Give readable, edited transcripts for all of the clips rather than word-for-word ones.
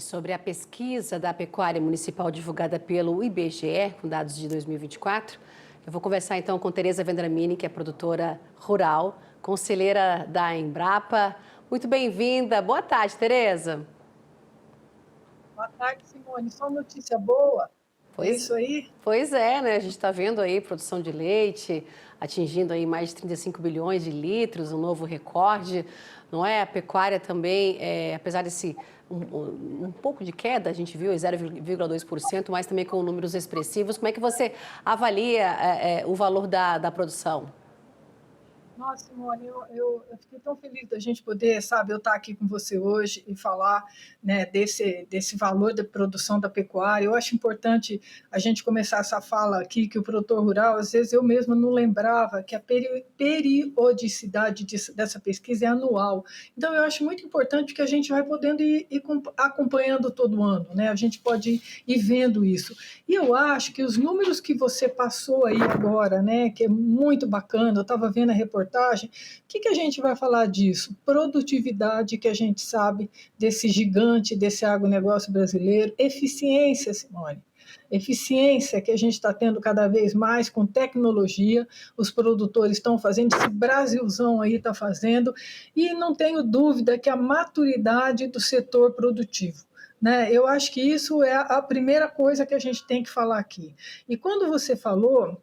sobre a pesquisa da pecuária municipal divulgada pelo IBGE, com dados de 2024. Eu vou conversar então com Tereza Vendramini, que é produtora rural, conselheira da Embrapa. Muito bem-vinda. Boa tarde, Tereza. Boa tarde, Simone. Só notícia boa. É Pois, isso aí? pois é, né? A gente está vendo aí produção de leite atingindo aí mais de 35 bilhões de litros, um novo recorde, não é? A pecuária também, apesar desse um pouco de queda, a gente viu 0,2%, mas também com números expressivos. Como é que você avalia o valor da produção? Nossa, Simone, eu fiquei tão feliz da gente poder, sabe, eu estar aqui com você hoje e falar, né, desse valor da produção da pecuária. Eu acho importante a gente começar essa fala aqui, que o produtor rural, às vezes eu mesma não lembrava que a periodicidade dessa pesquisa é anual. Então, eu acho muito importante que a gente vai podendo ir acompanhando todo ano, né? A gente pode ir vendo isso. E eu acho que os números que você passou aí agora, né, que é muito bacana, eu estava vendo a reportagem, o que a gente vai falar disso? Produtividade, que a gente sabe desse gigante, desse agronegócio brasileiro, eficiência, Simone. Eficiência que a gente está tendo cada vez mais com tecnologia, os produtores estão fazendo, esse Brasilzão aí está fazendo, e não tenho dúvida que a maturidade do setor produtivo. Né? Eu acho que isso é a primeira coisa que a gente tem que falar aqui. E quando você falou,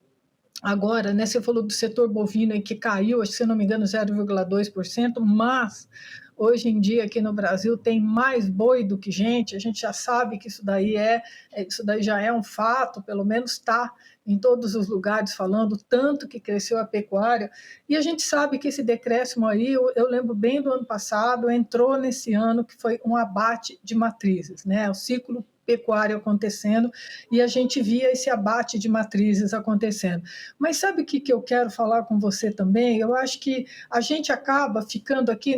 agora, né, você falou do setor bovino que caiu, acho que se não me engano, 0,2%, mas hoje em dia aqui no Brasil tem mais boi do que gente, a gente já sabe que isso daí já é um fato, pelo menos está em todos os lugares falando tanto que cresceu a pecuária, e a gente sabe que esse decréscimo aí, eu lembro bem do ano passado, entrou nesse ano que foi um abate de matrizes, né, o ciclo pecuário acontecendo, e a gente via esse abate de matrizes acontecendo. Mas sabe o que eu quero falar com você também? Eu acho que a gente acaba ficando aqui,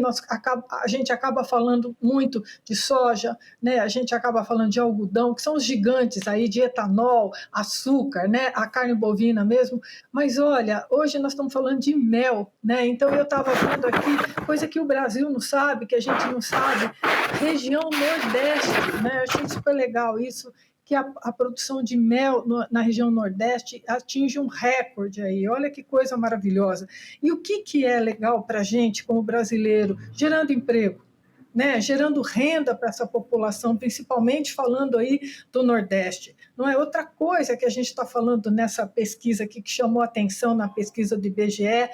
a gente acaba falando muito de soja, né? A gente acaba falando de algodão, que são os gigantes aí de etanol, açúcar, né? A carne bovina mesmo. Mas olha, hoje nós estamos falando de mel, né? Então eu estava vendo aqui, coisa que o Brasil não sabe, que a gente não sabe, região Nordeste, né? Eu achei super legal isso, que a produção de mel na região Nordeste atinge um recorde aí. Olha que coisa maravilhosa. E o que é legal para a gente, como brasileiro? Gerando emprego. Né, gerando renda para essa população, principalmente falando aí do Nordeste. Não é outra coisa que a gente está falando nessa pesquisa aqui, que chamou a atenção na pesquisa do IBGE,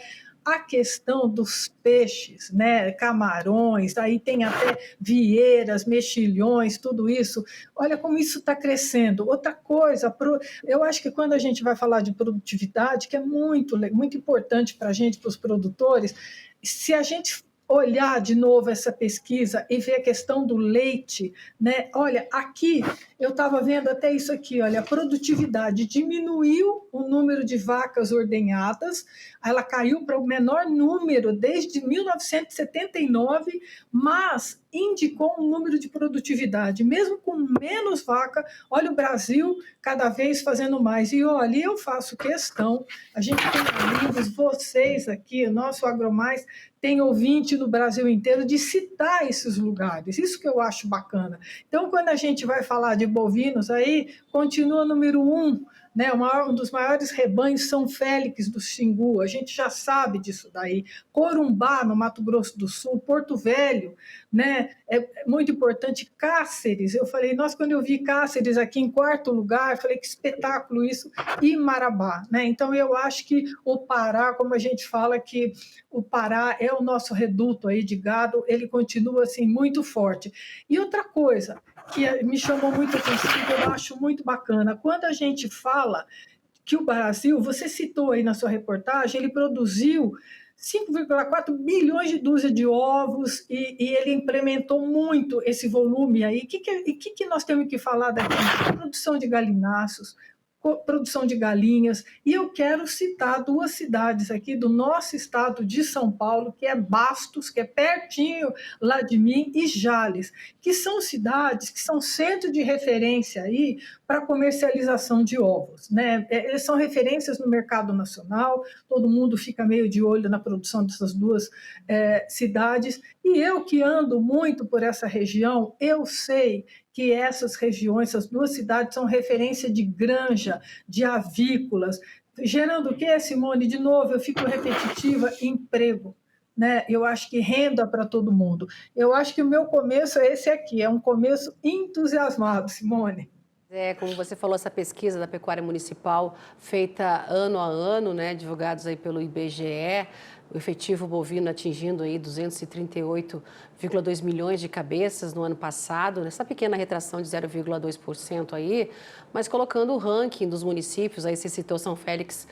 a questão dos peixes, né, camarões, aí tem até vieiras, mexilhões, tudo isso. Olha como isso está crescendo. Outra coisa, eu acho que quando a gente vai falar de produtividade, que é muito importante para a gente, para os produtores, se a gente olhar de novo essa pesquisa e ver a questão do leite, né? Olha, aqui eu estava vendo até isso aqui, olha, a produtividade diminuiu o número de vacas ordenhadas, ela caiu para o menor número desde 1979, mas indicou um número de produtividade, mesmo com menos vaca. Olha o Brasil cada vez fazendo mais. E olha, eu faço questão, a gente tem amigos, vocês aqui, o nosso AgroMais tem ouvinte no Brasil inteiro de citar esses lugares. Isso que eu acho bacana. Então, quando a gente vai falar de bovinos, aí continua número 1, né? Um dos maiores rebanhos São Félix do Xingu, a gente já sabe disso daí. Corumbá, no Mato Grosso do Sul, Porto Velho, né? É muito importante. Cáceres, eu falei, nossa, quando eu vi Cáceres aqui em quarto lugar, eu falei, que espetáculo isso, e Marabá, né? Então, eu acho que o Pará, como a gente fala que o Pará é o nosso reduto aí de gado, ele continua assim muito forte. E outra coisa que me chamou muito a atenção, que eu acho muito bacana, quando a gente fala que o Brasil, você citou aí na sua reportagem, ele produziu 5,4 bilhões de dúzias de ovos e ele implementou muito esse volume aí. O que nós temos que falar daqui? Produção de galináceos, produção de galinhas, e eu quero citar duas cidades aqui do nosso estado de São Paulo, que é Bastos, que é pertinho lá de mim, e Jales, que são cidades que são centro de referência aí para comercialização de ovos, né? Eles são referências no mercado nacional, todo mundo fica meio de olho na produção dessas duas cidades, e eu que ando muito por essa região, eu sei que essas regiões, essas duas cidades, são referência de granja, de avícolas, gerando o quê, Simone? De novo, eu fico repetitiva, emprego. Né? Eu acho que renda para todo mundo. Eu acho que o meu começo é esse aqui, é um começo entusiasmado, Simone. Como você falou, essa pesquisa da pecuária municipal feita ano a ano, né, divulgados aí pelo IBGE, o efetivo bovino atingindo aí 238,2 milhões de cabeças no ano passado, nessa pequena retração de 0,2% aí, mas colocando o ranking dos municípios, aí você citou São Félix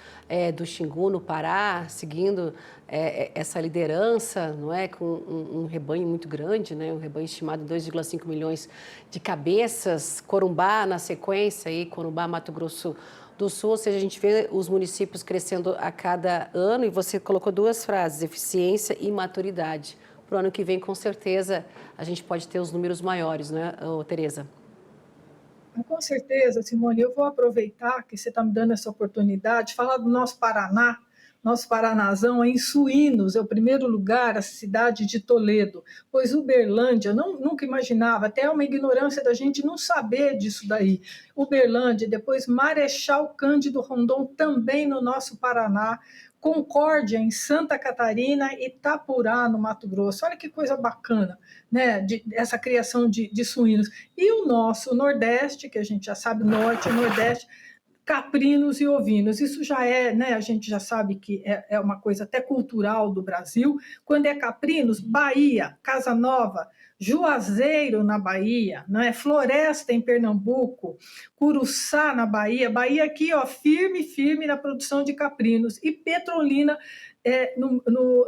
do Xingu, no Pará, seguindo essa liderança, não é, com um rebanho muito grande, né, um rebanho estimado em 2,5 milhões de cabeças, Corumbá na sequência, aí, Corumbá, Mato Grosso do Sul, ou seja, a gente vê os municípios crescendo a cada ano, e você colocou duas frases, eficiência e maturidade. Para o ano que vem, com certeza, a gente pode ter os números maiores, né, Tereza? Com certeza, Simone, eu vou aproveitar que você está me dando essa oportunidade, falar do nosso Paraná. Nosso Paranazão em suínos, é o primeiro lugar, a cidade de Toledo, pois Uberlândia, nunca imaginava, até uma ignorância da gente não saber disso daí. Uberlândia, depois Marechal Cândido Rondon, também no nosso Paraná, Concórdia, em Santa Catarina, e Itapurá, no Mato Grosso. Olha que coisa bacana, né? Essa criação de suínos. E o nosso Nordeste, que a gente já sabe, Norte e Nordeste, caprinos e ovinos. Isso já é, né? A gente já sabe que é uma coisa até cultural do Brasil. Quando é caprinos, Bahia, Casa Nova, Juazeiro na Bahia, não é? Floresta em Pernambuco, Curuçá na Bahia, Bahia aqui, ó, firme, firme na produção de caprinos, e Petrolina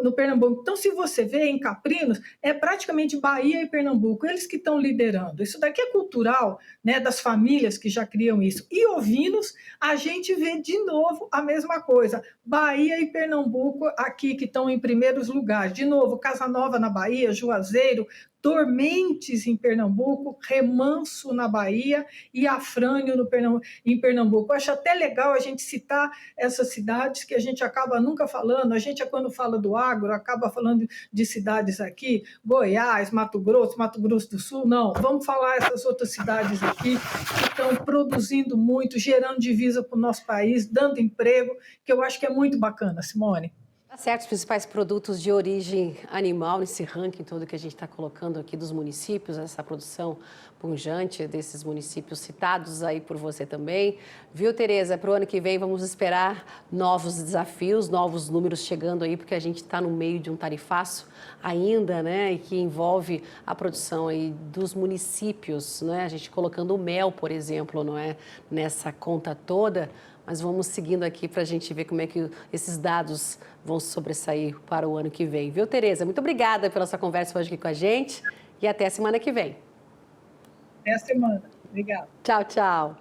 no Pernambuco. Então, se você vê em Caprinos, é praticamente Bahia e Pernambuco, eles que estão liderando. Isso daqui é cultural, né, das famílias que já criam isso. E ovinos, a gente vê de novo a mesma coisa. Bahia e Pernambuco aqui que estão em primeiros lugares. De novo, Casa Nova na Bahia, Juazeiro, Dormentes em Pernambuco, Remanso na Bahia e Afrânio em Pernambuco. Eu acho até legal a gente citar essas cidades que a gente acaba nunca falando. A gente, quando fala do agro, acaba falando de cidades aqui, Goiás, Mato Grosso do Sul. Não, vamos falar essas outras cidades aqui que estão produzindo muito, gerando divisa para o nosso país, dando emprego, que eu acho que é muito bacana, Simone. Tá certo, os principais produtos de origem animal nesse ranking todo que a gente está colocando aqui dos municípios, essa produção pujante desses municípios citados aí por você também. Viu, Tereza? Para o ano que vem vamos esperar novos desafios, novos números chegando aí, porque a gente está no meio de um tarifaço ainda, né, e que envolve a produção aí dos municípios, né, a gente colocando o mel, por exemplo, não é, nessa conta toda. Mas vamos seguindo aqui para a gente ver como é que esses dados vão sobressair para o ano que vem. Viu, Tereza? Muito obrigada pela sua conversa hoje aqui com a gente e até a semana que vem. Até a semana. Obrigada. Tchau, tchau.